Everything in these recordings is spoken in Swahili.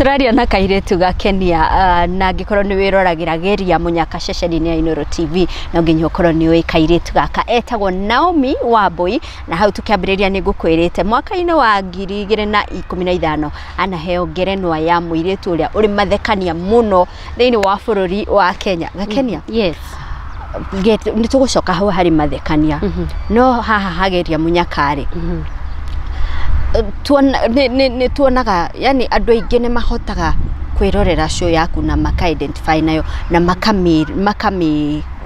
Turaria na Kairitu Gakenia na ngikoro ni wiroragira Geria Munyaka ceceni ya Inooro TV na nginya ukoro ni wi Kairitu gaka etagwo Naomi Wambui na hau tukiambiriria ni ngukwirite mwaka-ini wa 2015 anaheo ngerenwa ya muiritu uria uri mathekania muno thiini wa bururi wa Kenya. Gakenia? Yes. Ni tugucoka hau hari mathekania. No haha hageria Munyakari. Tuonaga yani andu aingi ni mahotaga kwirorera show yaku na maka-identify nayo na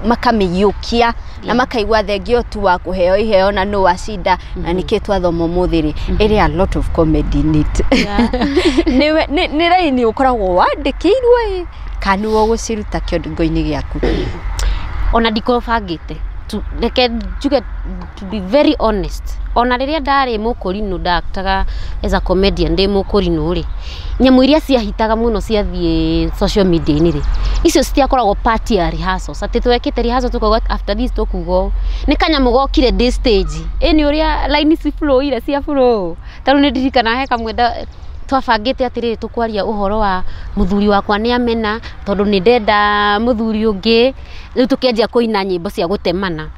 makamiyukia na makaigua thengio tu wa kuheo iheo na no wacinda na nikitwa thomo muthiri iri a lot of comedy in it. Ni raini ukoragwo wandikirwe kanu wo guciruta kiongo-ini giaku ona ndikobangite reke njuge to be very honest. Ona riria ndari mukurino ndaktaga as a comedian ndi mukurino ri nyamu iria ciahitaga muno ciathie social media ni ri icio citiakoragwo party ya rehearsals ati twekite rehearsal tukoga after this tukugo ni kanyamu gokire this stage eni uria line ci flow ira cia flow taru ni ndirikana he kamwenda twabangite atiriri tukwaria uhoro wa muthuri wakwa ni amena tondu ni ndenda muthuri ungi riu tukianjia kuina nyimbo cia gutemana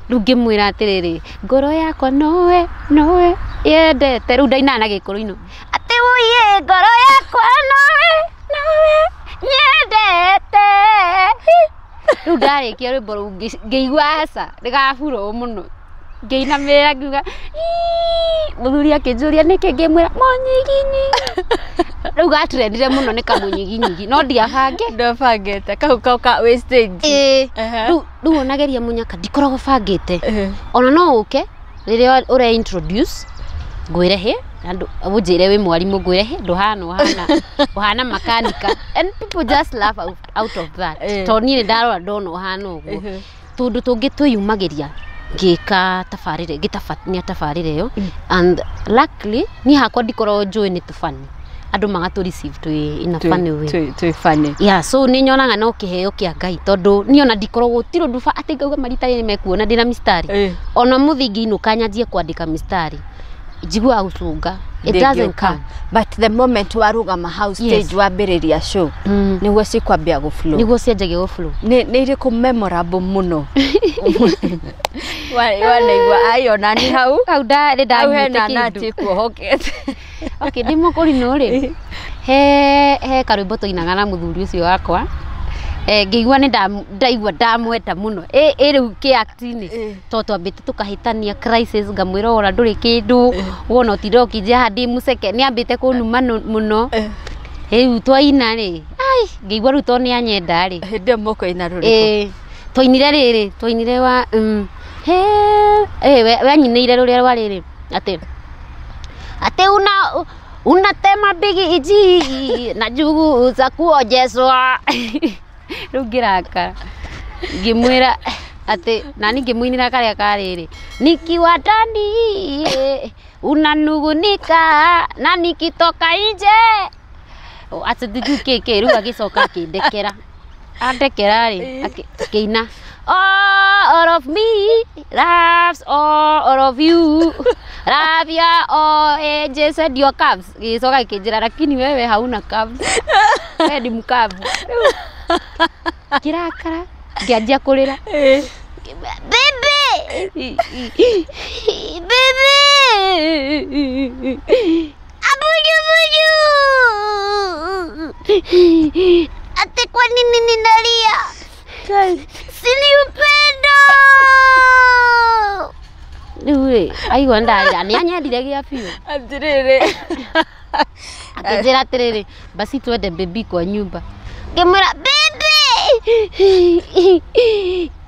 riu ngimwira atiriri ngoro yakwa nowe yendete riu ndaina na gikuru-ino ati uye ngoro yakwa nowe nyendete riu ndarikia rwimbo riu ngeigua aca rigaburo muno ngeina mera ngiuga muthuri akinjuria niki ngimwira munyiginyi riu gatrendire muno ni kamunyiginyi no ndabangite kau ka wastage riu onageria Munyaka ndikoragwo bangite ona no uke riria ure introduce ngwirehe andu abujire wi mwarimu ngwirehe nduhana makanika and people just laugh out of that toni ndarora ndona uhana uguo tundu tungi tuyumagiria ngika tafarire gitafatania tafarire yo and luckily ni hakwa ndikoro njui ni tufani andu magatu receive twi in a funny way twi funny yeah so ni nyonaga no kiheo kia Ngai tondu ni ona ndikoro gutiro ndufa ati ngauga maritari ni mekuona ndina mistari ona muthingi inukanyanjie kwandika mistari jigua gucunga it doesn't come but the moment warugama house stage wambiriria show niguo cikwambia go flow niguo cianjagia go flow ni iriku memorable muno wanaigua ayona ni hau ndari ndanyita nati kuhokete okay ndimo kurino ri he karwimbo tuinaga na muthuri ucio wakwa ngigua ni ndaigua ndamweta muno riu ki actini to twambite tukahitania crisis ngamwira ora nduri kindu wona utiroki jahadi museke ni ambite kunuma muno riu twaina ri ai ngigua ru to ni anyenda ri hinde moko ina ruri twainire wa wanyinire ruria rwariri ati unatema bigi iji na jugu za kuojeswa rugiraka ngimwira ati nani ngimwinira karia kariri nikiwa ndani unanugunika na nikitoka nje ati ndikike ruga gicoka kindekera andekera ri akiina all of me loves all of you love ya all ages and your calves gicoka kinjira lakini wewe hauna calves wewe ni mkavu kirakara ngianjia kurira baby abuju ate kwa nini ninalia sini upendo niwe aigua ndaira ni anyendire gia biu atiriri akijira atiriri basi twende baby kwa nyumba ngimwira baby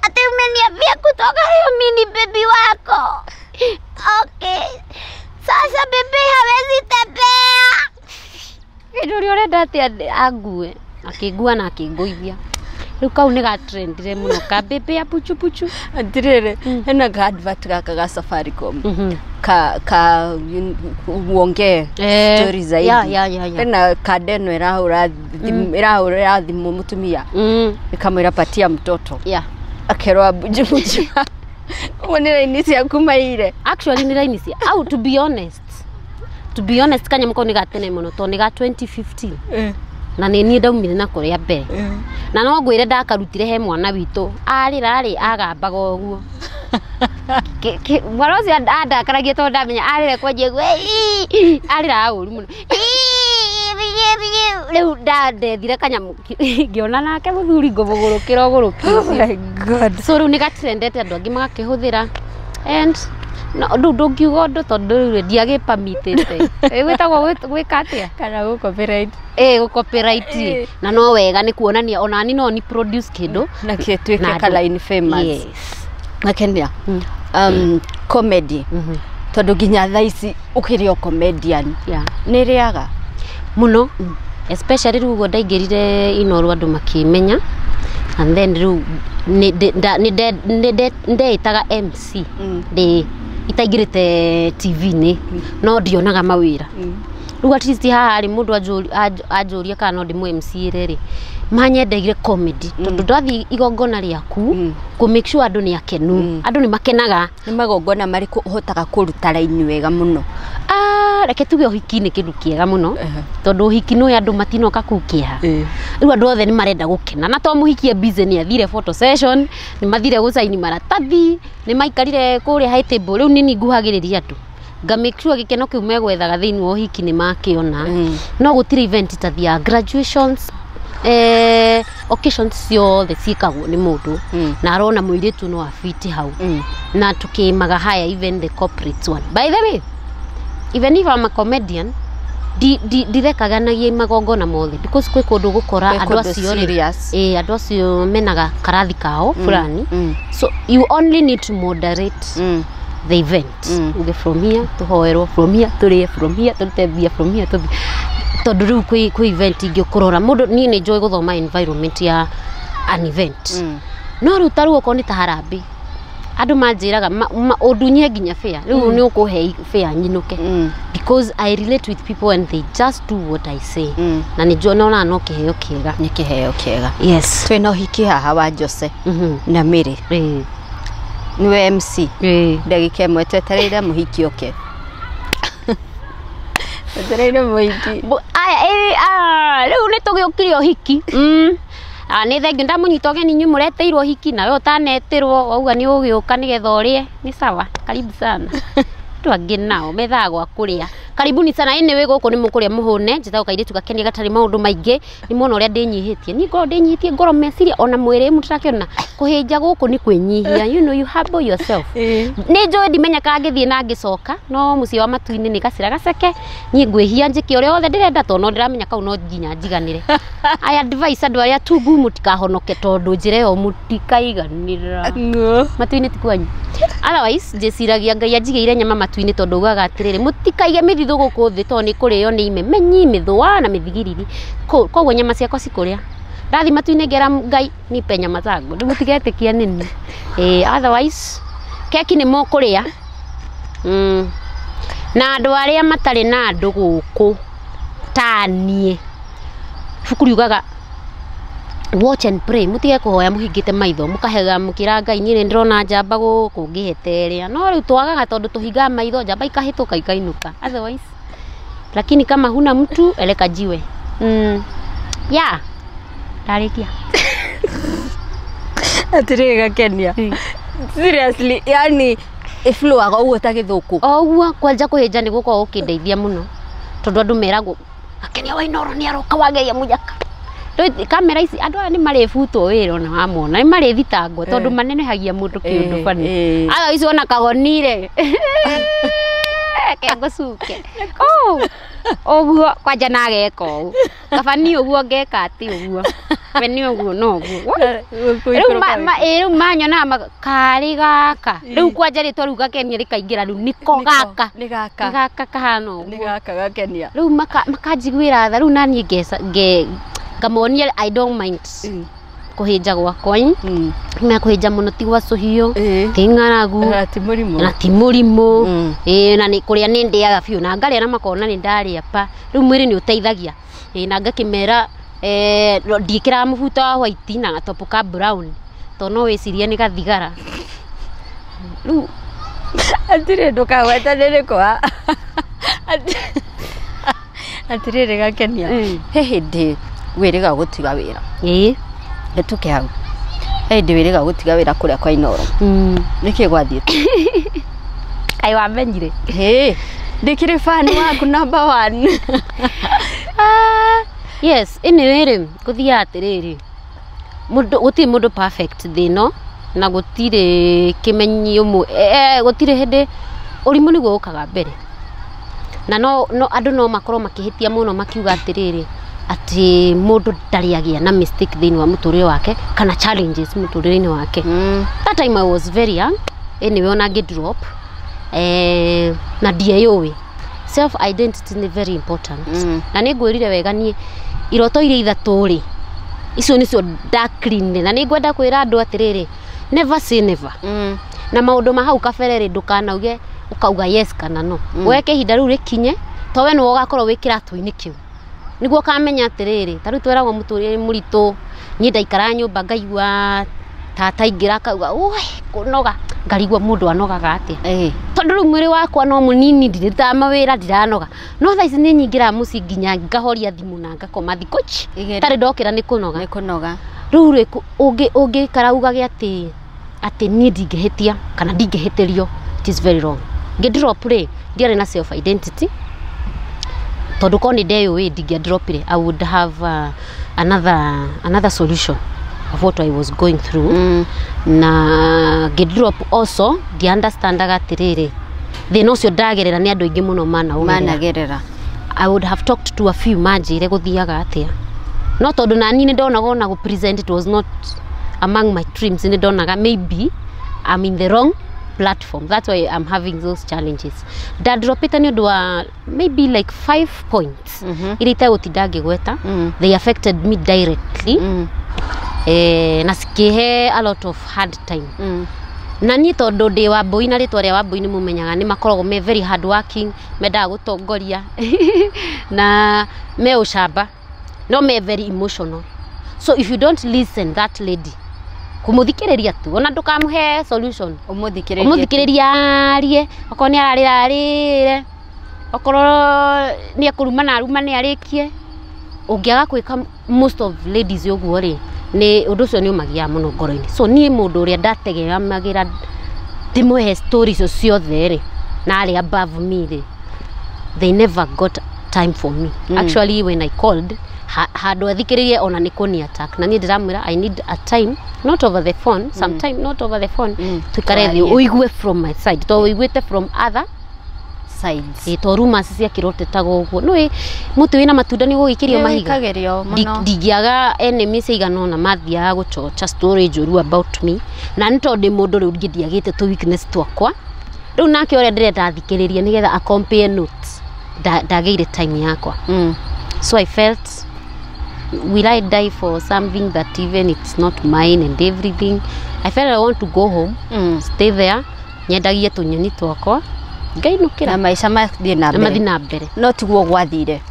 ati umeniambia kutoka leo mimi baby wako okay sasa baby hawezi tembea ndio urenda ati ague akigua na akiguithia riu kau ni gatrendire muno ka baby apuchu atiriri hena ga advert ga Safaricom ka uonge story zaidi hena kadeno irahura thimu mutumia ikamwira patia mtoto akerwa buju One line cia kumaire. Actually ni line cia. How to be honest. to be honest kanya mko ni gatene muno to ni ga 2015 na ni ni ndaumire na kuria mbere na no ngwire ndakarutire he mwana witu arira agambaga oguo Warozi ada karagia to ndamenya arire kwenje gwe arira uru muno leu ndethire kanyamu ngiona nake muthuri ngomugurukira ogurukira. Oh my god. So riu ni gatrendete andu angi magakihuthira and no ndungiuga ndu tondu ndiage permitted wetagwo gwika atia kana go copyright go copyright na no wega ni kuonania ona ni no ni produce kindu na kitwike kala in famous. Yes. Gakenia comedy tondu ginya thaici ukirio comedian ni riaga muno especially rugo ndaingirire Inooro andu makimenya and then ru ndeitaga MC de itaigirite TV ni no ndionaga mawira ru at least haha ari mundu ajuria kana ndi mu MC riri manyendegire comedy tondu ndathi igongona riaku ku make sure andu ni akenu andu ni makenaga ni magongona mari kuhotaga kuruta raini wega muno reke tuge uhiki ni kindu kiega muno tondu uhiki no andu matinoka kukia riu andu othe ni marenda gukena na to muhikie busy ni athire photo session ni mathire gucaini maratathi ni maikarire kuria high table riu nini nguhagiriria andu nga make sure gikeno kiu megwethaga thiini wa uhiki ni makiona no gutire event ta thia graduations occasions ciothe ciikagwo ni mundu na arona muiritu no afiti hau na tukimaga haya even the corporate one. By the way, even if I'm a comedian direkaganagia magongona mothe because kwe kundu gukora andu acio andu acio menaga karathi kao fulani so you only need to moderate the event uge from here tuhoerwo from here turie from here tutebia from here tondu riu kwi event ingikurora mundu ni ni enjoy guthoma environment ya an event no riu taru okoni ta harambe andu manjiraga udunye ginya fair riu ni ukuhe fair nyinuke because I relate with people and they just do what I say na ni jona no kiheo kiega ni kiheo kiega. Yes, twina hiki haha wa Jose na Mary niwe MC ndagika imwe twetereire muhiki oke twetereire muhiki riu ni tugiukirio hiki ni thengi ndamunyita ogeni nyu mureteirwo hiki na we utanetirwo auga ni ugiuka nigetha urie ni sawa karibu sana twangi nao methagwa kuria karibuni sana ine we guku ni mukuria muhune njitao Kairitu Gakenia gatari maundu maingi ni muona uria ndinyihitie ni ngoro ndinyihitie ngoro meciria ona mwiri mutirakiona kuhinja guku ni kwinyihia you know you humble yourself ni njoe ndimenya ka ngithie na ngicoka no muci wa matuini ni gacira gaceke ni ngwihia njiki uria othe ndirenda to no ndiramenya kau no nginya njiganire I advise andu aria tungu mutikahonoke tondu njire yo mutikaiganira matuini tikwanyu otherwise njiciragia ngai anjigeire nyama matuini tondu ugaga atiriri mutikaige mithithu guku thi to ni kurio ni imemenyi mithwa na mithigiriri koguo nyama ciakwa cikuria ndathi matuini ngera ngai ni pe nyama zangu ndimutigetikia nini otherwise keki ni mokuria na andu aria matari na andu guku tanie bukuri ugaga watch and pray mutige kuhoya muhingite maitho mukahega mukira ngai ni ndirona njamba guku ngiheteria no riu twagaga tondu tuhinga maitho njamba ikahituka ikainuka otherwise lakini kama huna mtu eleka jiwe yeah tarikia atire Gakenia seriously yani iflu aga ugo tagithuku oguo kwanja kuhinja ni guko ukindeithia muno tondu andu meragwo Gakenia wa Inooro ni aroka wageria Munyaka kamera ici andu ni marefutwo wira ona wamona ni marethitangwo tondu manenehagia mundu kiundu fani ala ici ona Kagonire kengo suke oguo kwanja nageko kabani oguo ngeka ati oguo beni oguo no oguo riu manyona kari gaka riu kwanja ritwa riu Gakenia rikaingira riu niko gaka ni gaka kahano ni gaka Gakenia riu makanjigwira tha riu nani ngamonia I don't mind kuhinja gwakwa na kuhinja muno ti gwacuhio ti ng'aragu na ti murimu na ni kuria ni ndiaga biu na ngaria na makona ni ndaria pa riu mwiri ni uteithagia na ngakimera ndikira mubuto wa white na gatopu ka brown to no wicirie ni gathigara riu atire nduka weta ndirikwa atirire Gakenia he hindi wiriga gutiga wira etuke hau he hindi wiriga gutiga wira kuria kwa Inooro niki gwathiete kai wamenyire ndikire fan waku number 1 yes anyway kuthia atiriri guti mundu perfect thino na gutire kimenyi umwe gutire hindi urimu ni gukaga mbere na no andu no makorwo makihitia muno makiuga atiriri ati mundu ndariagia na mistake thini wa muturire wake kana challenges muturire-ini wake that time I was very young anyway ona get drop na ndieyuwi self identity ni very important na ni ngwirire wega nie iroto ire ithatu ri icio nicio ndakline na ni ngwenda kwira andu atiriri never say never na maundu ma hau kaberere ndukanauge ukauga yes kana no weke hinda riu rikinye to we no ugakorwo wikira tuini kiu niguo kamenya atiriri tariu tweragwo muturire muritu nyi ndaikara nyumba ngaigua tata ingira kauga oi kunoga ngarigwa mundu anogaga atia tondu riu mwiri wakwa no munini ndirita mawira ndiranoga no tha ici ni nyingira muci nginya ngahoria thimu na ngakoma thikochi tari ndokira ni kunoga riu ungi karaugage ati ni ndingihitia kana ndingihitirio it is very wrong ngidrop ri ndiare na self identity tondu koni ndeyo we ndingidrop ri I would have another solution of what I was going through na ngidrop also the understandaga atiriri thina ucio ndagerera ni andu aingi muno managerera I would have talked to a few majire guthiaga atia no tondu nani ni ndonaga ona go present it was not among my dreams ni ndonaga maybe I'm in the wrong platform that's why I'm having those challenges that drop it ni ndwa maybe like 5 points irita gutindange gweta they affected me directly na sikihe a lot of hard time na ni tondu ndi Wambui na ritwa ria Wambui ni mumenyaga ni makoragwo me very hard working mendaga gutongoria na me ucamba no me very emotional so if you don't listen that lady kumuthikiriria tu ona ndukamuhe solution umuthikiriria arie okorwo ni ararire okorwo ni akuruma aruma ni arikie ungiaga kwika most of ladies uguo ri ni undu ucio ni umagia muno ngoro-ini so ni mundu uria ndategemagira ndimuhe stories ucio ciothe ri na ari above me ri they never got time for me actually when I called handu athikiririe ona ni kuni attack na ni ndiramwira I need a time not over the phone sometime not over the phone tukare thi uigue from my side to uiguite from other sides to rumors cia kirotetaga uguo no mutu wina matunda ni gugikirio mahiga ndigiaga enemies iganona mathia guchocha story njuru about me na ni tondu mundu riu ngidiagite to weakness twakwa riu nake ore ndirenda athikiririe nigetha a compare notes ndageire time yakwa so I felt will I die for something that even it's not mine and everything I felt I want to go home stay there nyendagie tunyoni twakwa ngainukira na maisha mathie na mbere no tiguo gwathire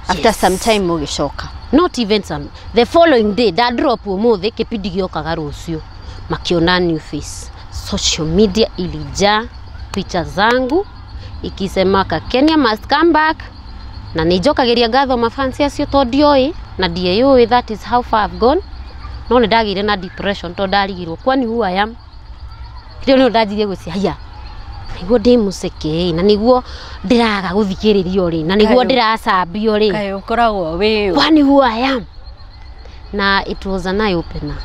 after some time mugicoka not even some the following day that drop umuthi kipindi giokaga rucio makiona new face social media ilija picha zangu ikisema Gakenia must come back na nijokageria ngatho mafansi acio to ndioi na ndieyui that is how far I've gone no ni ndagire na depression to ndarigirwo kwani who I am ndio no ndajirie gucia niguo ndi museke na niguo ndiraga guthikiririo ri na niguo ndiracambio ri kayo koragwo we kwani who I am na it was an eye opener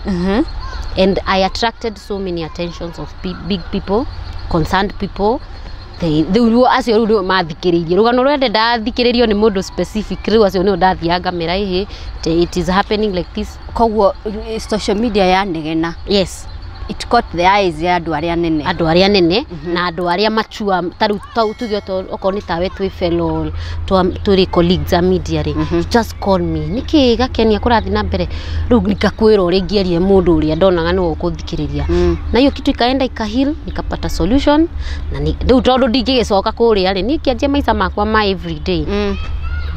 and I attracted so many attentions of big people concerned people they acio riu mathikiririe rugano rwende ndathikiririo ni mundu specific riu acio ni ndathianga mera ihi it is happening like this kogwo social media ya negena yes it caught the eyes ya andu aria nene na andu aria machua taru tugio to okoni tawe twi fellow to colleagues a media ri just call me niki Gakenia kurathi na mbere riu nikakwira uri ngierie mundu uria ndonaga ni ukuthikiriria na hiyo kitu ikaenda ikahil nikapata solution na riu tondu ndingigicoka kuria ri nikianjia maisha makwa ma every day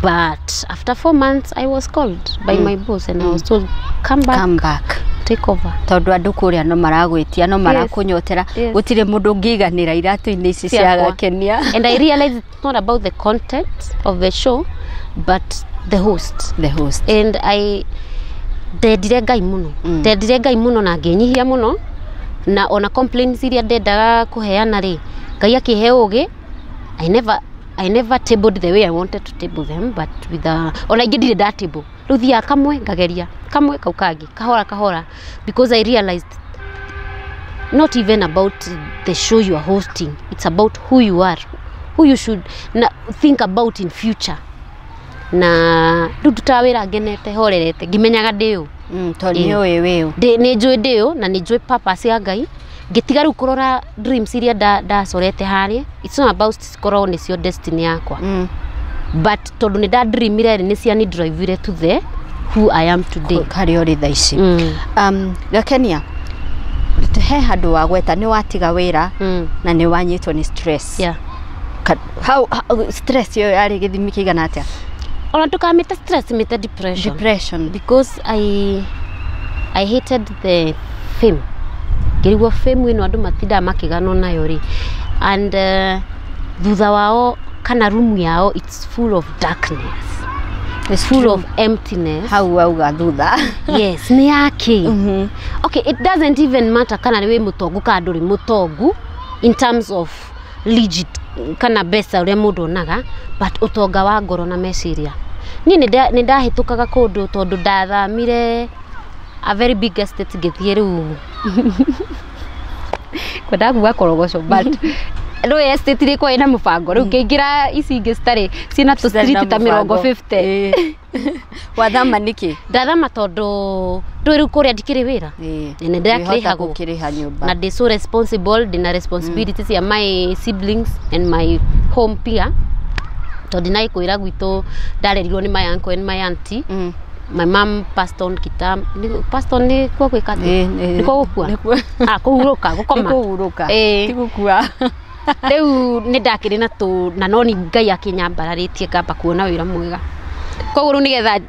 but after 4 months I was called by my boss and I was told come back take over tondu andu kuria no maragwitia no marakunyotera gutire mundu ngiganira iratu-ini ici cia Gakenia. And I realized it's not about the content of the show but the host and I ndendire Ngai muno na ngenyihia muno na ona complaints iria ndendaga kuheana ri Ngai akihe ugi. I never tabled the way I wanted to table them, but with ona ingedire da table ruthia kamwe ngageria kamwe kaukangi kahora because I realized not even about the show you are hosting, it's about who you are, who you should think about in future. Na tutawira ngenete horerete ngimenyaga ndio tonyo wewe ni njui ndio na ni njui purpose ya Ngai ngitiga ru kurora dreams iria ndacorete hari. It's not about korwo ni cio destiny yakwa but tondu ni dream ire ni cia ni drive to the who I am today kari ori thaici. Gakenia he handu wa gweta ni watiga wira na ni wanyitwo ni stress. How stress yo yari githimi kigana atia? Ona tukamita stress mita depression because I hated the fame. Ngirigwo fame ino andu matinda makigano nayo ri and thutha wao kana room yao it's full of darkness, it's full of emptiness. How auga thutha yes ni yake okay, it doesn't even matter kana ni we mutongu ka nduri mutongu in terms of legit kana besa ure mundu onaga but utonga wa ngoro na meciria ni ndahitukaga kundu tondu ndathamire a very big estate ngithie riu kwenda kuwa korogoco but no estate ri kwa ina mubango riu ngingira ici ingi stari cina tu street ta 50 wathama niki ndathama tondu riu kuria ndikiri wira ni ndakiriha nyumba na so responsible dina responsibilities ya my siblings and my home pia tondu nai kuira gwitu ndarerirwo ni my uncle and my auntie. My mom passed on passed on ni kwa kwikati ni kwa gukua kuhuruka gukoma kuhuruka ti gukua riu ni ndakiri na tu na no ni Ngai akinyambararitie ngamba kuona wira mwega koguo nigetha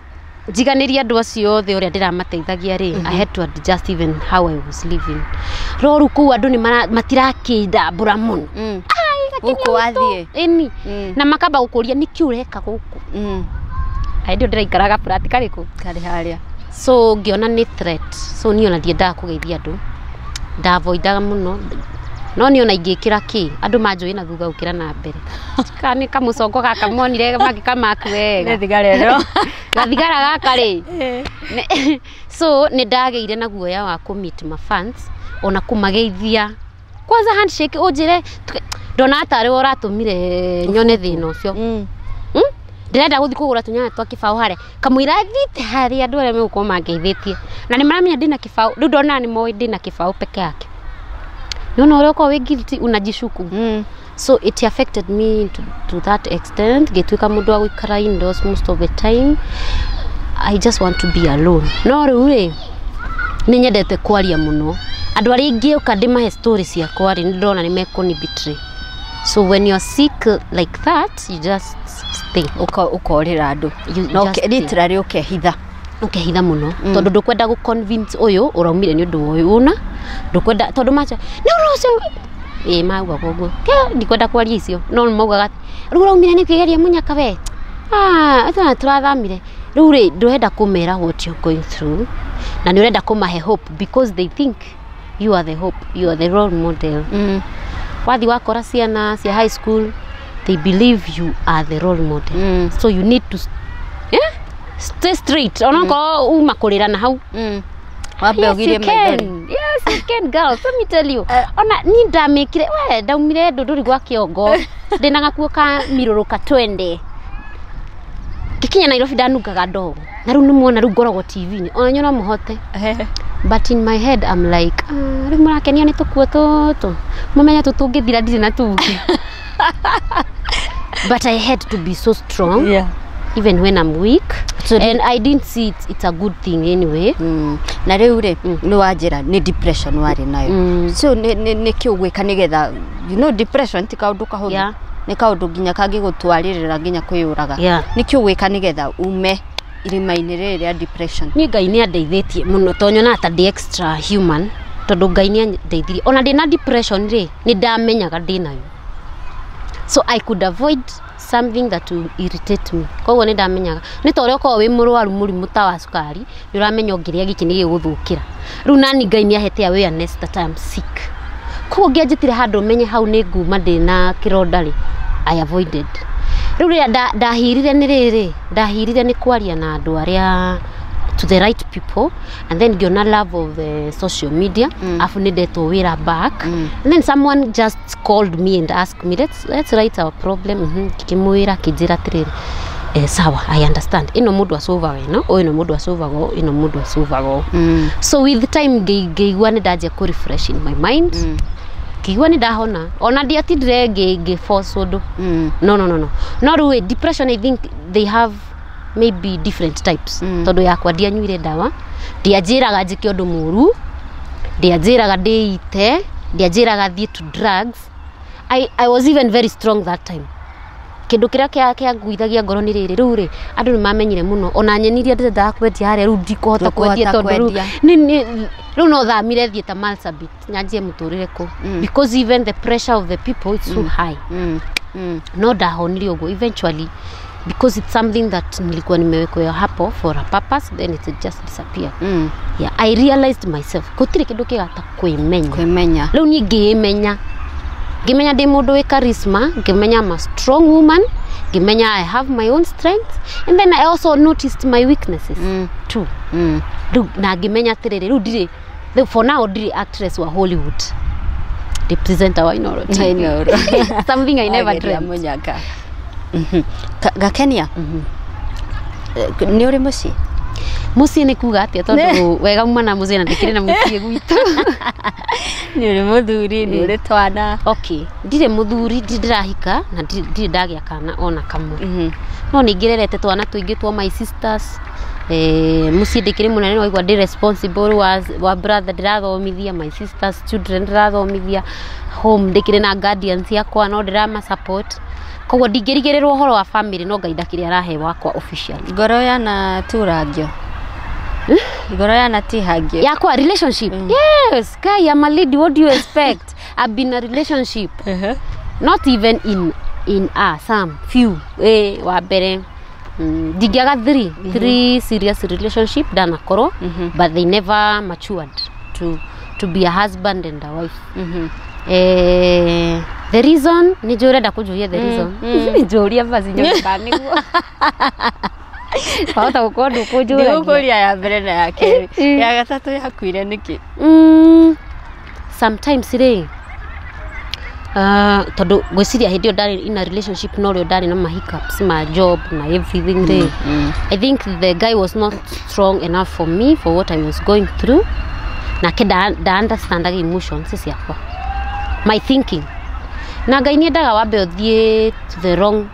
njiganiria andu acio othe uria ndiramateithagia ri I had to adjust even how I was living. Roru ku andu ni matirakinda mbura muno guku wathie eni na makamba gukuria ni kiureka guku ndio ndiraikaraga practically ku kari haria so ngiona ni threat so niona ndiendaga kugeithia andu ndavoidaga muno no niona ingikira ki andu manjui na thutha ukira na mbere kani kamucongo gaka monire magikamaku wega ne thigarero gathigara gaka ri so ni ndageire na guoya wa ku meet my fans ona kumageithia kwanza handshake ujire ndona atari uratumire nyone thina ucio ndirenda guthi kugura tunyanya twa kibao hare kamwira thite hari andu aria megukoma mangeithitie na ni maramenya ndina kibao riu ndona ni moi ndina kibao peke yake nona uri kwa we guilty unajishuku so it affected me to that extent gituika mundu wa gwikara indoors most of the time. I just want to be alone no riu ni nyendete kwaria muno andu aria ingi ukandima stories cia kwari ndona ni mekoni betray. So when you're sick like that, you just stay. Ukorira andu. No literally ukehitha muno. Tondu ndukwenda gu convince uyu uraumire ni undu uyu una. Ndukwenda tondu macha. No rucio. Mauga gogo. Ke ndikwenda kwaria icio. No mauga riu uraumire ni kwigeria Munyaka we. Atana turathamire. Riu ri ndurenda kumera what you're going through. Na ni urenda kumahe hope because they think you are the hope, you are the role model. Wathi wakora ciana cia high school they believe you are the role model. So you need to stay straight onako umakurira na hau wabe ogire maithori. Yes you can girl, let me tell you ona ni ndamikire we ndaumire nduri gwa kiongo ndina gakuo ka miruruka 20 kikinya Nairobi ndanugaga ndogo na riu nimuona riu ngoragwo TV ni ona nyona muhote but in my head I'm like riu murakenia ni tukuo tutu mumenya tutungithira ndiri na tuki but I had to be so strong even when I'm weak so and I didn't see it's a good thing anyway. Na riu ri ni wanjira ni depression wari nayo so ni kiugwika nigetha you know depression ti kaundu kahuthu ni kaundu nginya kangi gutwaririra nginya kwiyuraga ni kiugwika nigetha ume irima-inĩ rĩrĩ rĩa depression? Niĩ Ngai nĩ andeithĩtie mũno to nyona ta ndĩ extra human tondũ Ngai nĩ andeithirie ona ndĩ na depression rĩ nĩ ndamenyaga ndĩ nayo, so I could avoid something that will irritate me. Koguo nĩ ndamenyaga nĩ ta ũrĩa ũkorwo wĩ mũrwaru mũrimũ ta wa cukari nĩ ũramenya ũngĩrĩa gĩkĩ nĩ gĩgũthũkĩra. Rĩu nani Ngai nĩ ahete awareness that I am sick, koguo ngĩanjĩtire handũ menye hau nĩ nguma ndĩ na kĩronda rĩ I avoided. Rĩu rĩrĩa ndahirire nĩ rĩrĩ ndahirire nĩ kwaria na andũ arĩa to the right people, and then ngĩona love of social media, afu nĩ ndetwo wĩra back, and then someone just called me and asked me let's write our problem. Kĩmwĩra kĩnjĩra atĩrĩrĩ sawa, I understand, ĩno mũndũ asolvaga ĩno, ĩno mũndũ asolvaga ĩno mũndũ asolvaga. So with time ngĩigua nĩ ndanjia kũ refresh in my mind, ngĩigua nĩ ndahona ona ndiatindire ngĩforce ũndũ. No rĩu depression I think they have maybe different types. Tondũ yakwa ndianyuire ndawa, ndianjĩraga njĩke ũndũ mũru, ndianjĩraga ndĩite, ndianjĩraga thiĩ to drugs. I was even very strong that time. Kĩndũ kĩrĩa kĩanguithagia ngoro nĩ rĩrĩ, rĩu rĩ andũ nĩ mamenyire mũno ona nyenirie ndendaga kwendia harĩa, rĩu ndikũhota kwendia tondũ rĩu no thamire thiĩ ta Marsabit nyanjie mũtũrĩre kũ, because even the pressure of the people is so high. No ndahonire ũguo eventually because it's something that nilikuwa nimewekwa hapo for a purpose, then it just disappeared. Yeah, I realized myself gũtirĩ kĩndũ kĩgata kwĩmenya. Rĩu niĩ ngĩmenya ndĩ mũndũ wĩ charisma, ngĩmenya I'm a strong woman, ngĩmenya I have my own strength, and then I also noticed my weaknesses too. Rĩu na ngĩmenya atĩrĩrĩ rĩu ndirĩ for now ndirĩ actress wa Hollywood, the presenter wa Inooro something I never dreamt. Munyaka Gakenia nĩ ũrĩ mũciĩ? Mũciĩ nĩ kuga atĩa tondũ wega uma na mũciĩ na ndĩkĩrĩ na mũciĩ gwitũ. Nĩ ũrĩ mũthuri, nĩ ũrĩ twana? Okay, ndirĩ mũthuri, ndirahika na ndirĩ ndagĩa kana ona kamwe. No nĩ ngĩrerete twana tũingĩ twa my sisters. Mũciĩ ndĩkĩrĩ mũnene waigua ndĩ responsible wa brother ndĩrathomithia, my sisters children ndĩrathomithia, home ndĩkĩrĩ na guardians yakwa no ndĩrama support. Koguo ndingĩrigĩrĩrwo ũhoro wa family, no Ngai ndakĩrĩ arahe wakwa official. Ngoro yana turangio? Ngoro yana tihangio? Yakwa relationship? Yes, Kai, I'm a lady, what do you expect? I've been in a relationship. Not even in some few. Wa mbere ndingĩaga three serious relationship ndanakorwo, but they never matured to be a husband and a wife. The reason ni njũrenda kũnjũria the reason ni njũria basi nyũmba nĩguo wahota gũkorwo ndũkũnjũragia. Ndĩgũkũria ya mbere na ya kerĩ, ya gatatũ yakuire nĩkĩ? Sometimes rĩ tondũ gwĩciria hĩndĩ ĩyo ndarĩ in a relationship no rĩo ndarĩ na ma hiccups ma job na everything rĩ, I think the guy was not strong enough for me for what I was going through, na kĩnda understandaga emotions ciakwa, my thinking. Na Ngai nĩ endaga wambe ũthiĩ to the wrong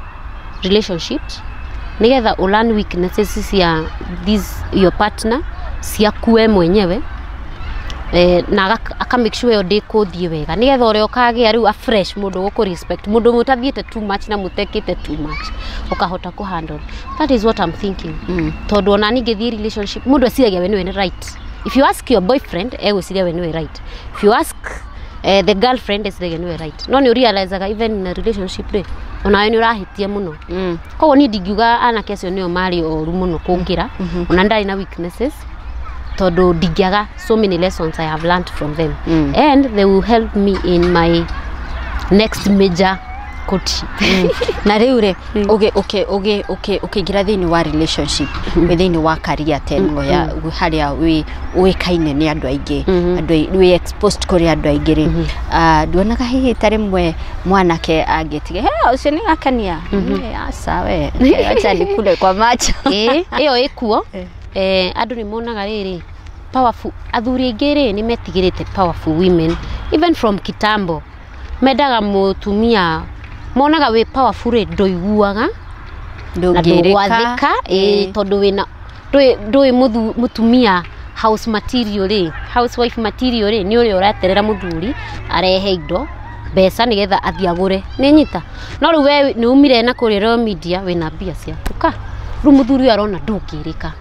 relationships nigetha learn weaknesses cia your partner ciaku we mwenyewe, na aka make sure yo ndĩkũthiĩ wega nigetha ũrĩa ũkagĩa rĩu a fresh mũndũ gũkũ respect, mũndũ mũtathiĩte too much na mũtekĩte too much ũkahota kũ handle. That is what I'm thinking. Tondũ ona ningĩthiĩ relationship mũndũ aciragia we nĩwe right. If you ask your boyfriend egwĩciria we nĩwe right. If you ask the girlfriend is the right. No nĩ realize even in a relationship rĩ onawe nĩ ũrahitia mũno. Koguo niĩ ndingiuga anake acio nĩo marĩ oru mũno kũngĩra, ona ndarĩ na weaknesses tondũ ndingĩaga so many lessons I have learned from them, and they will help me in my next major courtship. Na rĩu rĩ ũkĩingĩra thĩinĩ wa relationship thĩinĩ wa career tengo ya harĩa wĩkaine nĩ andũ aingĩ, wĩ exposed kũrĩ andũ aingĩ rĩ, nduonaga hihi ta rĩmwe mwanake angĩtige ũcio nĩ Gakenia aca we acha nikule kwa macho ĩyo ĩkuo. Andũ nĩ monaga rĩrĩ powerful athuri aingĩ rĩ nĩ metigĩrĩte powerful women even from kitambo, mendaga mũtumia monaga wĩ powerful rĩ ndũiguaga ndũngĩrĩka tondũ wĩna ndũĩ mũtumia house material rĩ, housewife material rĩ nĩ ũrĩa ũraterera mũthuri arehe indo mbeca nigetha athiĩ agũre nĩ nyita. No rĩu we nĩ umire na kũrĩa media wĩna mbia ciaku ka rumuthuri arona ndukirika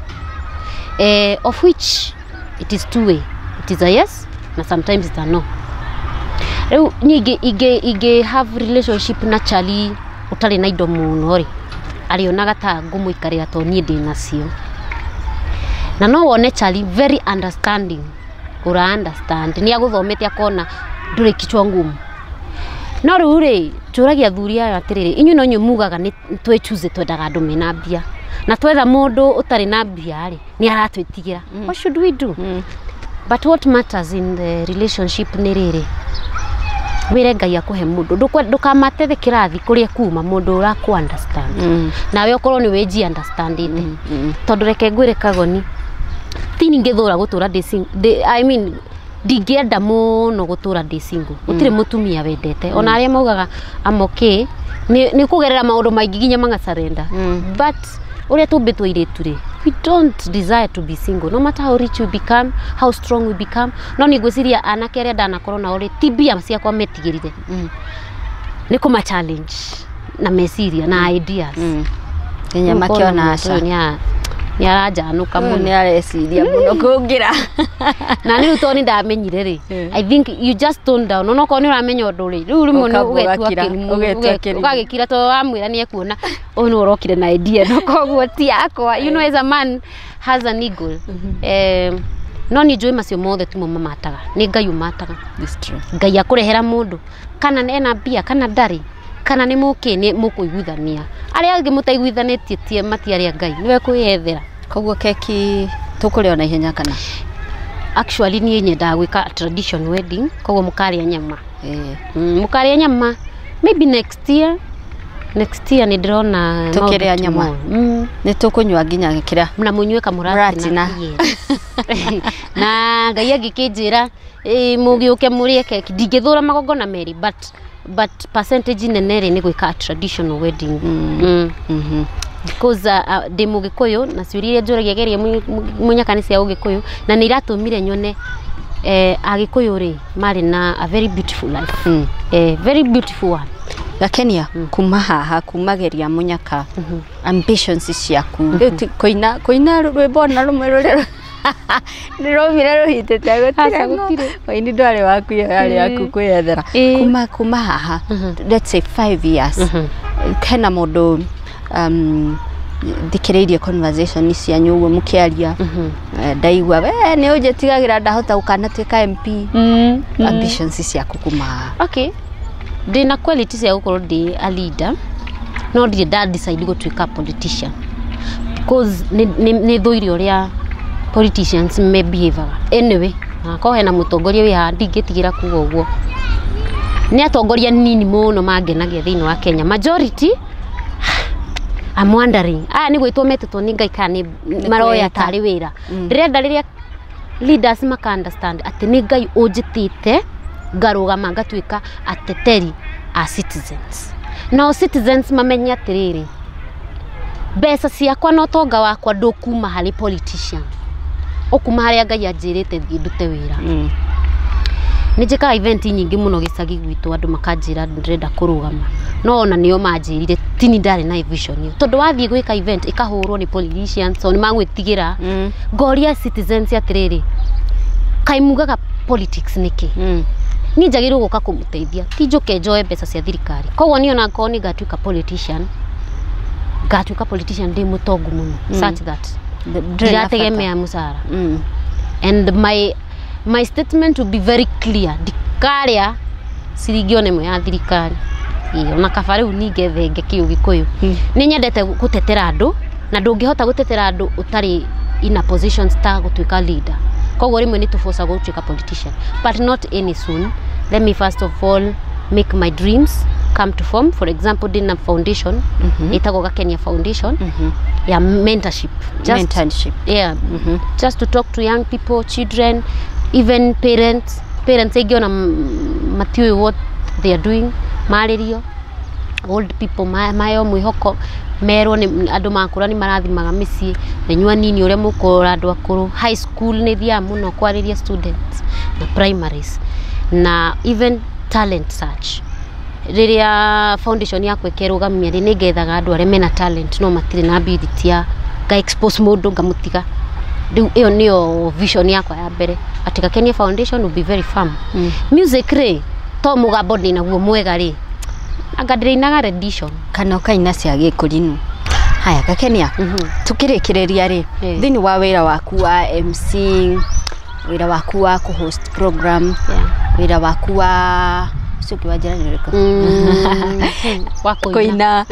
of which it is two way. It is a yes na sometimes it's a no. Reu ige have relationship na chali utari na indo muno ri arionaga ta ngumuikarira to nie ndi nacio na no wone chali very understanding ura understand ni aguthomete akona ndure kichwa ngumu no riu ri turagia thuri aya atiriri inyu no nyumugaga ni twe choose twendaga andu mena mbia na twetha mundu utari na mbia ri ni aratwitigira what should we do? But what matters in the relationship ni riri wire Ngai akuhe mundu ndukamathe kirathi kuria kuma mundu ura ku understand nawe okorwo ni weji understand ite tondu reke ngwire Kagoni tini ngithura gutura I mean ndingenda muno gutura ndi single utire mutumia wendete ona aria maugaga am okay ni kugerera maundu maingi ginya mangasarenda but uria tumbitwo iritu ri we don't desire to be single no matter how rich we become, how strong we become. No ni gwiciria anake aria ndanakorwo na uri tibia ciakwa metigirire ni kuma challenge na meciria na ideas Kenya makiona aca ni arajanuka muno ni areciria muno kungira na ni utoni ndamenyire ri I think you just tone down no ko ni uramenya undu ri riu rimwe no ugagikira to amwira ni ekuona ono urokire na idea no koguo ti yakwa you know as a man has an eagle no ni njui macio mothe tumo mamataga ni Ngai umataga this true Ngai akurehera mundu kana ena mbia kana ndari kana ni muki ni mukuiguithania aria angi mutaiguithanitie tie mati aria Ngai niwe kwiyethera koguo keki tukurio na ihenya kana actually ni nyenda gwika tradition wedding koguo mukaria nyama mukaria nyama maybe next year ni ndirona tukiria nyama ni tukunywa nginya gikira na munywe kamurati na na Ngai agikinjira mugiuke murie keki ndingithura magongona meri but percentage nene ni gwika traditional wedding because de mugikuyu na ciurie njuragia Geria Munyaka ni cia ugikuyu na ni iratumire nyone agikuyu ri mari na a very beautiful life very beautiful one. Gakenia kuma haha kuma Geria Munyaka ambitions ciaku koina rwimbo na rumwe rurero ndiromire ruhitete gutire ini ndwari waku yari yaku kwiyethera kuma haha let's say 5 years kana mundu thikireirie conversation cianyu uguo mukiaria ndaigua we ni ujetigagira ndahota ukanatuika MP ambitions ciaku kuma okay ndina quality cia gukorwo ndi a leader no ndi decide gutuika politician because ni thuire uria politicians may behave anyway ko hena mutongoria wi ha ndingitigira kuga uguo ni atongoria nini muno mangenagia thiini wa Kenya majority I'm wondering ni gwitwo metetwo ni Ngai kana maroya tari wira ndirenda riria leaders maka understand ati ni Ngai ujitite ngarugama ngatuika ateteri a citizens no citizens mamenya atiriri mbeca ciakwa no tonga wakwa ndukuma hari politician okuma hari Ngai anjirite ndute wira nijika event nyingi muno gicagi gwitu andu makanjira ndirenda kurugama no ona nio manjirire tini ndari na vision yo tondu wathie gwika event ikahurwo ni politicians so ni magwitigira ngoria citizens atiriri kaimugaga politics niki ni njagirwo guka kumuteithia ti njuke njoe mbeca cia thirikari koguo ni ona ngoni ngatuika politician ndi mutongu muno such that ndirategemea musara and my statement will be very clear dikaria sirigione mo ya thirikari ona kabari uninge thenge kiugikuyu ni nyendete gutetera andu na ndungihota gutetera andu utari in a position star gutuika leader koguo rimwe ni tuforce gutuika politician but not any soon. Let me first of all make my dreams come to form. For example, Dina Foundation, itago Gakenia Foundation, yeah, mentorship, yeah, just to talk to young people, children, even parents egiona mathiu what they are doing, maririo, old people mayo mwihoko merwo ni andu makura ni marathimaga micii nenyua nini uria mukora andu akuru high school ni thia muno kwariria students na primaries na even talent search riria foundation yakwa ikerũgamia ri ningethaga andu aria mena talent no matire na ability ya ga expose mundu ngamutiga riu iyo niyo vision yakwa ya mbere ati Gakenia Foundation will be very firm. Music ri to mugambo ni naguo mwega ri angadreinaga rendition kana kaina cia gikurinu. Haya Gakenia tukirikireria ri thini wa wira waku wa MC, wira waku wa host program, wira waku wa suki wa jirani riko wakoina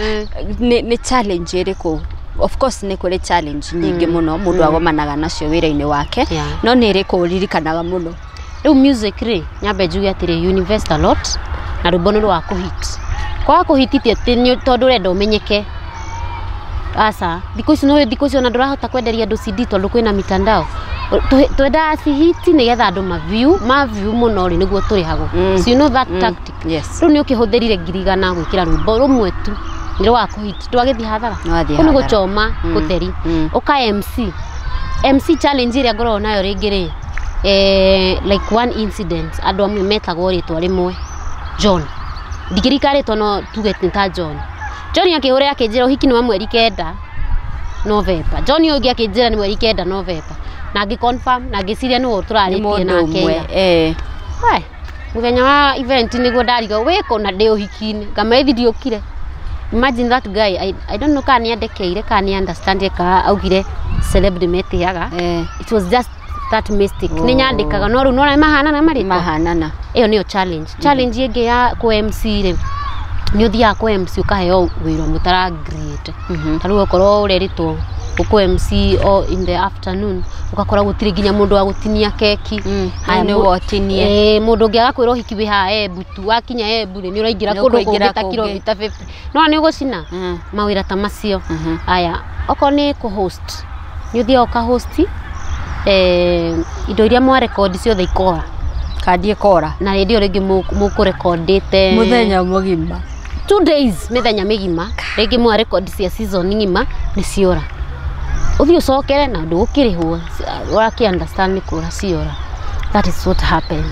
ni challenge iriko. Of course ni kuri challenge nyingi muno mundu agomanaga nacio wira-ini wake no ni iriko uririkanaga muno. Riu music ri nyambe njuge atiri invest a lot na rwimbo rwa kuhit kwa kuhititie tinyo tondu renda umenyeke asa because no because ona ndurahota kwenderia andu CD tondu kwina mitandao twenda hiti nigetha andu ma view muno ri niguo turihagwo. So you know that tactic. Yes. Riu ni ukihutherire ngirigana gwikira rwimbo rumwe tu ni rwa kuhit twagithi hathara kunu guchoma gutheri uka MC challenge iria ngoro nayo ringiri like one incident andu amwe metagwo ritwa rimwe John ndikirikare tono tugete ta John akihura akinjira uhiki ni wa mweri 9 November. John yogi akinjira ni mweri 9 November na ngiconfirm na ngiciria ni turaritie nake muthenya wa event niguo ndariga wiko na ndi uhiki-ini ngamethi ndiokire. Imagine that guy. I don't know can he andekeire can he understand ka augire celebrity Metha Ya. It was just that mistake. Ni nyandikaga no ru no mahanana marito mahanana iyo niyo challenge ingi ya ku MC ri ni uthia ku MC ukaheo wira mutara great taru okoro ureritwo ku MC in the afternoon ukakora gutiri ginya mundu wa gutinia keki ni wotinie mundu ngiaga kwira hiki biha butu wakinya bure ni uraingira kundu kungita kilomita 50 no ni ugucina mawira ta macio. Aya oko ni ku host ni uthia uka host indo iria mwa record ciothe ikora kandi ikora na radio ringi muku recordite muthenya mugima 2 days mithenya migima ringi mwa record cia season ngima ni ciora uthio cokere na ndugukirihwo waki understand ni kura ciora. That is what happened.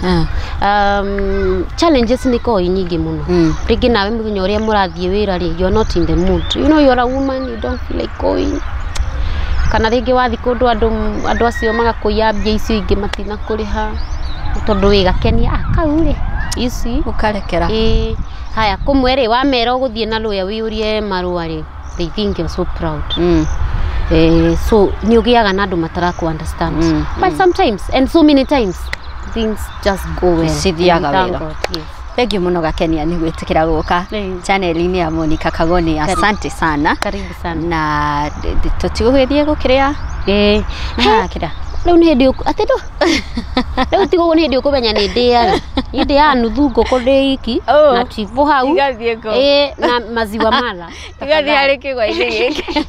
Challenges ni ko nyingi muno ringi nawe muthenya uria murathie wira ri you are not in the mood, you know you are a woman, you don't feel like going kana ringi wathi kundu andu acio magakuya mbia icio ingi matina kuriha tondu wi Gakenia akau ri ici ukarekera. Haya kumwere wa mero guthie na lawyer wiurie marua ri they think you're so proud. So ni ugiaga na andu matara ku understand but sometimes and so many times things just go well. Sithiaga wega. Thank you muno Gakenia ni gwitikira guka channel-ini ya Monica Kagoni. Asante sana. Karibu sana. Na tutiguthie gukiria kira riu ni hindi ati do riu tigo ni hindi ukumenya ni ndia ndi ya nuthu ngoko ndi iki na chipo hau na maziwa mala igathi hari kigwa-ini giki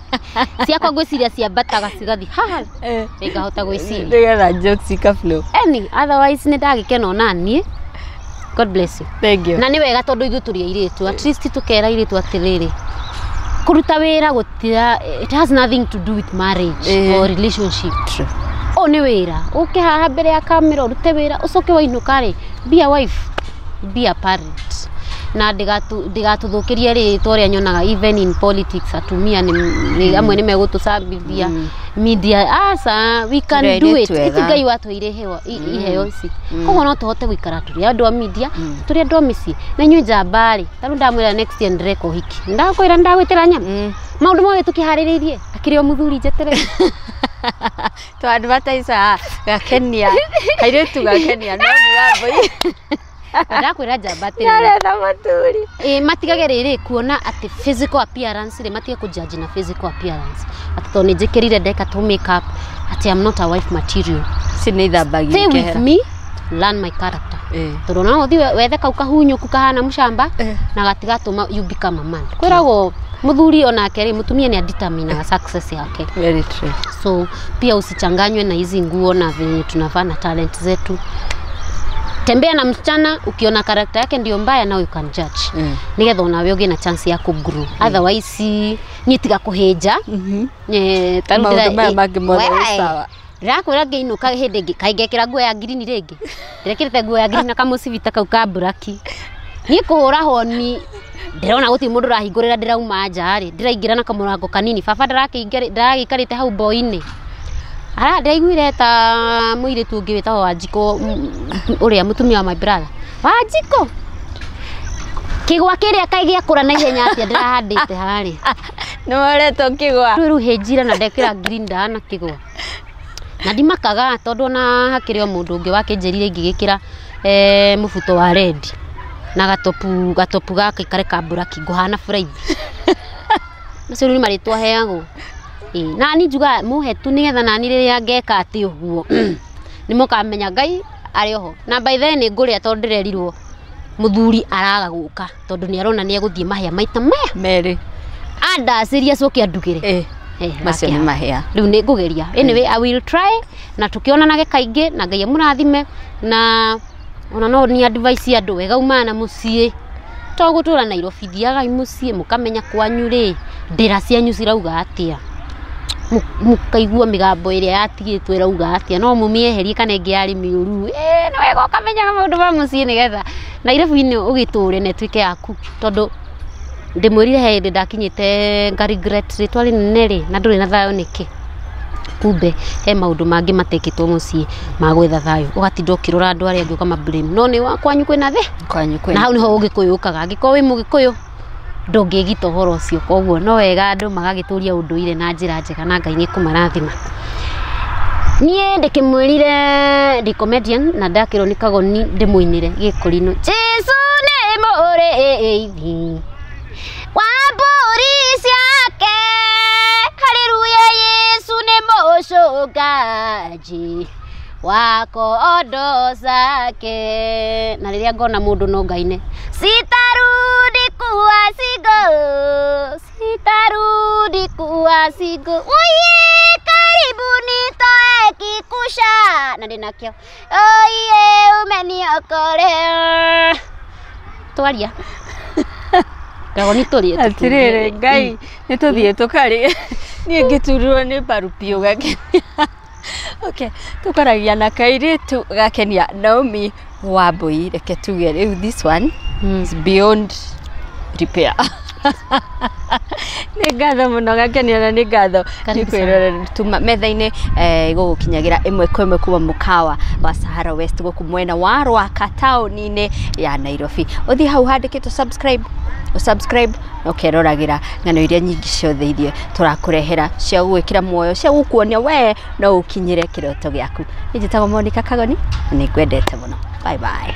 ciakwa gwiciria ciambataga cigathi haha ngahota gwiciria ndigetha jokes ikaflow otherwise ni ndagikena onanie. God bless you. Thank you. Na ni wega tondu ithu turi airitu at least tukera airitu atiriri kuruta wira gutira it has nothing to do with marriage or relationship. True. Ni wira ukihaha mbere ya kamera urute wira ucoke wainuka ri be a wife be a parent na ndigatuthukirie ri toria nyonaga even in politics atumia ni amwe ni megutusambithia media asa we can do it itigai watu irehewa iheo ici koguo no tuhote guikara turi andu a media turi andu a misi na nyu njambari taru ndamwira next year ndireko hiki ndakwira ndagwitira nyama maundu mothe tukihaririirie akiri o muthuri njetere to advertise Gakenia Kairitu Gakenia Naomi Wambui ndakwira njambatire naretha maturi matigage riri kuona ati physical appearance ri matige kujudge na physical appearance ati to njikirire ndeka to make up ati I'm not a wife material sinithambagia stay with me learn my character tondu no uthi wethe kau kahunyuku kahana mucamba na gatigatuma you become a man kwiragwo muthuri onake ri mutumia ni determine success yake. Very true. So pia usichanganywe na hizi nguo na venye tunavaa na talent zetu. Tembea na msichana ukiona character yake ndio mbaya na you can judge. Nigetha unawe ugie na chance ya ku grow. Otherwise nyitiga kuheja. Tarudira magi mothe sawa. Rakwira ngeinuka hindi ngi kaingekira nguo ya green ringi. Ndirekirite nguo ya green na kamucivita kau ka black. ni kuhura honi ndirona guti mundu rahingurira ndirauma nja ri ndiraingira na kamurango kanini baba ndaragikarite hau boini ara ndaiguire ta muiritu ungi witagwo Wanjiko uria mutumia wa my brother Wanjiko kigwa kiria kaigia kura na ihenya atia ndirahandite hari no mareto kigwa riu hejira na ndekira green na kigwa na ndimakaga tondu na hakiri o mundu ungi wakinjerire ingigikira mubuto wa red na gatopu gake kare kambura kinguhana fried nacio ni maritwa heago na ni njuga muhetu nigetha nani riria ngeka ati uguo nimukamenya Ngai ari oho na by then ni nguria tondu ndirerirwo muthuri araga guka tondu ni arona ni eguthie mahia maita meri andaciria coke andugire macio ni mahia riu ni ngugeria anyway I will try na tukionanage kaingi na Ngai amurathime na ona no ni advice ya andu wega umana mucie to gutura Nairobi thiaga mucie mukamenya kwanyu ri ndira cianyu cirauga atia mukaigua migambo iria yatigitwo irauga atia no mumieherie kana ingi yari miuru no wega ukamenya maundu ma mucie nigetha Nairobi ni ugiture ne twike yaku tondu ndimwirire hindi ndakinyite regret ritwa rinene ri na nduri na thayo niki kumbe he maundu mangi matekitwo mucie magwetha thayo ugatinda ukirora andu aria angi ukama blame no ni wakwanyu kwina thi na hau niho ugikuyukaga angiko wi mugikuyu ndungigita horo ucio koguo no wega andu magagituria unduire na njira njega na Ngai ni kumarathima nie ndikimwirire ndi comedian na ndakirwo ni Kagoni ndimuinire gikurino Jesu ni mureithi Wamburi ciake haleluya Yesu ni mucungaji wako ondo zake na riria ngona mundu no Ngai-ne sitarudi kuwa sigo oye karibuni toe kikusha na ndinakio oye umeniokolea twaria Kagoni turie atirire Ngai ni tuthie tukari ni ngiturwo ni barupio Gakenia okay tukaragia na Kairitu Gakenia Naomi Wambui reke tuge riu this one is beyond repair ni ngatho muno Gakenia na ni ngatho ni kwirora tuma metha-ini igugukinyagira imwe kwa imwe kuma mukawa wa Sahara West guku mwena wa Rwaka tauni-ini ya Nairobi uthi hau handikitwo subscribe na ukeroragira ng'ano iria nyingi ciothe irie turakurehera cia gwikira muoyo cia gukuonia we no ukinyire kiroto giaku njitagwo Monica Kagoni ni ngwendete muno bye bye